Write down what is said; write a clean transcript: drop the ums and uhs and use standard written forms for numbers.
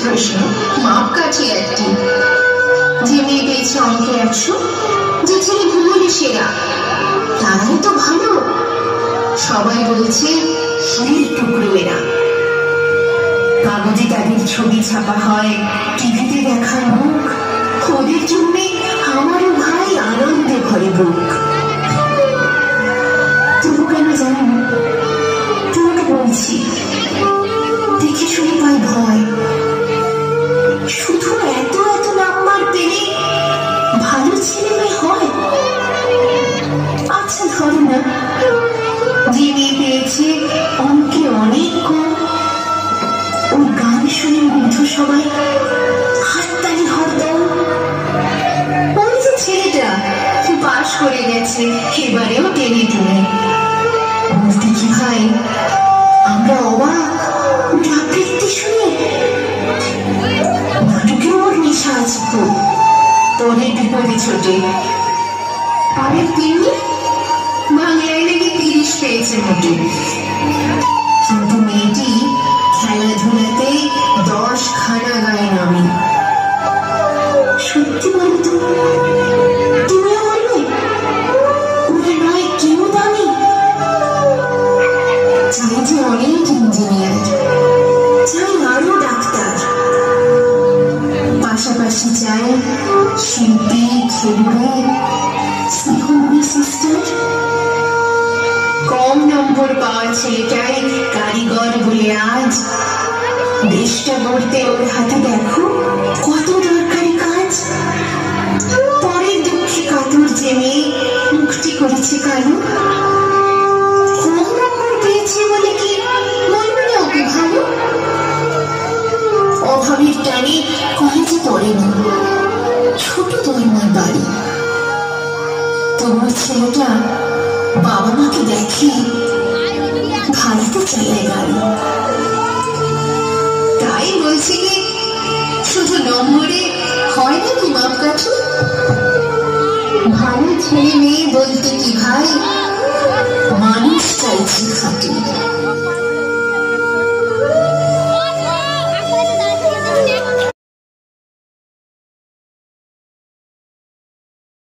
প্রশ্ন, মাপকাঠি একটি। যে মেয়ে পেয়েছে অঙ্কে 100, যে ছেলে ভূগোলে সেরা, তারাই তো ভালো। সবাই বলছে হিরের টুকরো এরা। কাগজে তাদের ছবি ছাপা হয়, টিভিতে দেখার মুখ, ওদের জন্য আমারও ভাই আনন্দে ভরে বুক। তবু কেন জানো, তোমাকে বলছি, দেখে শুনে পাই ভয়। শুধু এত এত নাম্বার পেলে ভালো ছেলে মেয়ে হয়? আচ্ছা ধরো না, যে মেয়ে পেয়েছে অঙ্কে অনেক কম, ওর গান শুনে মুগ্ধ সবাই, হাততালি হরদম। ওই যে ছেলেটা পাশ করে গেছে, এবারেও টেনে টুনে। বলতে কি ভাই, আমরা অবাক ওর আবৃত্তি শুনে। নাটকেও ওর নেশা আছে খুব, পরে বিপদে ছোটে। পরের তিনি বাংলায় নাকি 30 পেয়েছে মোটে। কিন্তু মেয়েটি খেলাধুলাতে 10 খানা গায়ে নামে। সত্যি বলতো, তুমিও বলবে ওরা নয় কেউ দামি? চাই যে অনেক ইঞ্জিনিয়ার, চাই আরো ডাক্তার, পাশাপাশি চাই শিল্পী, খেলুড়ে, স্নেহময়ী সিস্টার। কম নম্বর পাওয়া ছেলেটাই কারিগর বলে আজ দেশটা গড়তে ওর হাতে দেখো কত দরকারি কাজ। পরের দুঃখে কাতর যে মেয়ে মুখটি করেছে কালো, কম নম্বর পেয়েছে বলে কি বলবে না ওকে ভালো? অভাবের টানে কলেজে পড়েনি, ছোট ধর্মের বাড়ি, তবু ছেলেটা বাবা মাকে দেখে ভাড়াতে চালায় গাড়ি। তাই বলছি কি, শুধু নম্বরে হয় নাকি মাপকাঠি? ভালো ছেলে মেয়ে বলতে কি ভাই, মানুষ চাইছি খাঁটি।